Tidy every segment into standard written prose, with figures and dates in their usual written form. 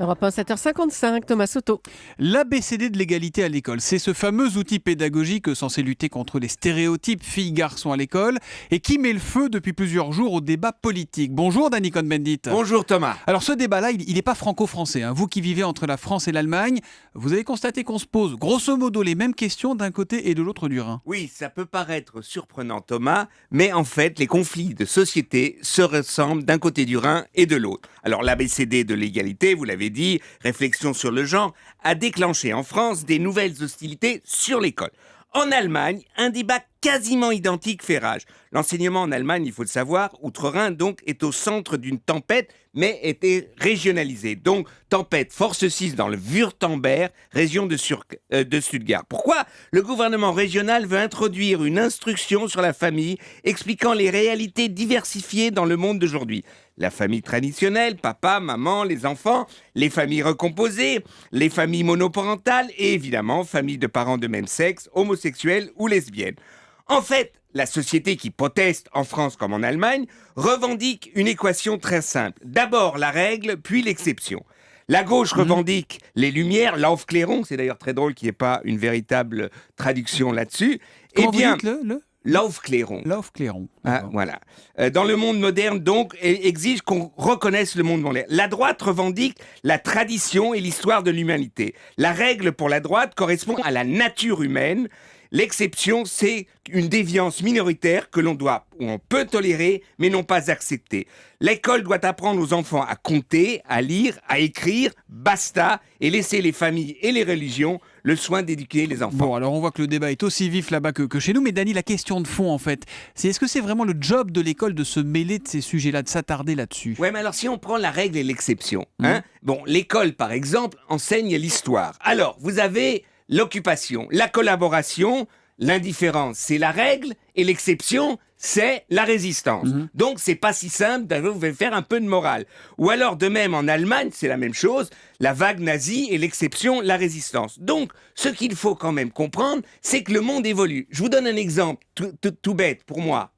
Europe 1, 7h55, Thomas Soto. L'ABCD de l'égalité à l'école, c'est ce fameux outil pédagogique censé lutter contre les stéréotypes filles-garçons à l'école et qui met le feu depuis plusieurs jours au débat politique. Bonjour Dany Cohn-Bendit. Bonjour Thomas. Alors ce débat-là, il n'est pas franco-français. Vous qui vivez entre la France et l'Allemagne, vous avez constaté qu'on se pose grosso modo les mêmes questions d'un côté et de l'autre du Rhin. Oui, ça peut paraître surprenant Thomas, mais en fait les conflits de société se ressemblent d'un côté du Rhin et de l'autre. Alors l'ABCD de l'égalité, vous l'avez dit, réflexion sur le genre, a déclenché en France des nouvelles hostilités sur l'école. En Allemagne, un débat quasiment identique fait rage. L'enseignement en Allemagne, il faut le savoir, outre-Rhin donc, est au centre d'une tempête, mais était régionalisé. Donc, tempête force 6 dans le Wurtemberg, région de Stuttgart. Pourquoi le gouvernement régional veut introduire une instruction sur la famille, expliquant les réalités diversifiées dans le monde d'aujourd'hui? La famille traditionnelle, papa, maman, les enfants, les familles recomposées, les familles monoparentales et évidemment, familles de parents de même sexe, homosexuels ou lesbiennes. En fait, la société qui proteste, en France comme en Allemagne, revendique une équation très simple. D'abord la règle, puis l'exception. La gauche revendique les lumières, l'Aufklärung, c'est d'ailleurs très drôle qu'il n'y ait pas une véritable traduction là-dessus. Comment vous dites le L'Aufklärung. L'Aufklärung. Ah, voilà. Dans le monde moderne, donc, exige qu'on reconnaisse le monde moderne. La droite revendique la tradition et l'histoire de l'humanité. La règle pour la droite correspond à la nature humaine. L'exception, c'est une déviance minoritaire que l'on doit ou on peut tolérer, mais non pas accepter. L'école doit apprendre aux enfants à compter, à lire, à écrire, basta, et laisser les familles et les religions le soin d'éduquer les enfants. Bon, alors on voit que le débat est aussi vif là-bas que chez nous, mais Dany, la question de fond en fait, c'est est-ce que c'est vraiment le job de l'école de se mêler de ces sujets-là, de s'attarder là-dessus? Ouais, mais alors si on prend la règle et l'exception, bon, l'école par exemple enseigne l'histoire. Alors, vous avez l'occupation, la collaboration, l'indifférence, c'est la règle, et l'exception, c'est la résistance. Donc, c'est pas si simple, vous pouvez faire un peu de morale. Ou alors, de même, en Allemagne, c'est la même chose, la vague nazie et l'exception, la résistance. Donc, ce qu'il faut quand même comprendre, c'est que le monde évolue. Je vous donne un exemple tout bête pour moi.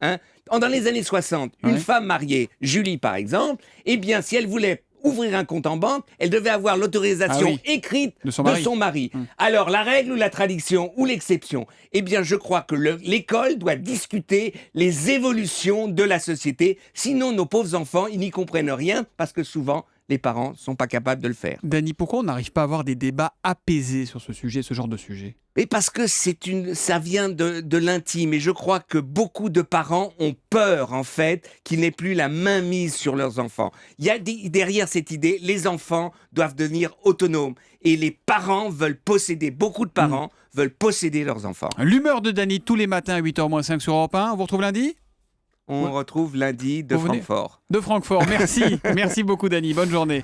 Dans les années 60, une femme mariée, Julie par exemple, eh bien, si elle voulait ouvrir un compte en banque, elle devait avoir l'autorisation écrite de son mari. Alors, la règle ou la tradition ou l'exception? Eh bien, je crois que l'école doit discuter les évolutions de la société. Sinon, nos pauvres enfants, ils n'y comprennent rien parce que souvent, les parents ne sont pas capables de le faire. Dany, pourquoi on n'arrive pas à avoir des débats apaisés sur ce sujet, ce genre de sujet? Mais parce que ça vient de l'intime et je crois que beaucoup de parents ont peur en fait qu'il n'ait plus la main mise sur leurs enfants. Il y a derrière cette idée, les enfants doivent devenir autonomes et les parents veulent posséder, beaucoup de parents veulent posséder leurs enfants. L'humeur de Dany tous les matins à 8h-5 sur Europe 1, on vous retrouve lundi? On retrouve lundi de Francfort. De Francfort, merci. Merci beaucoup Dany, bonne journée.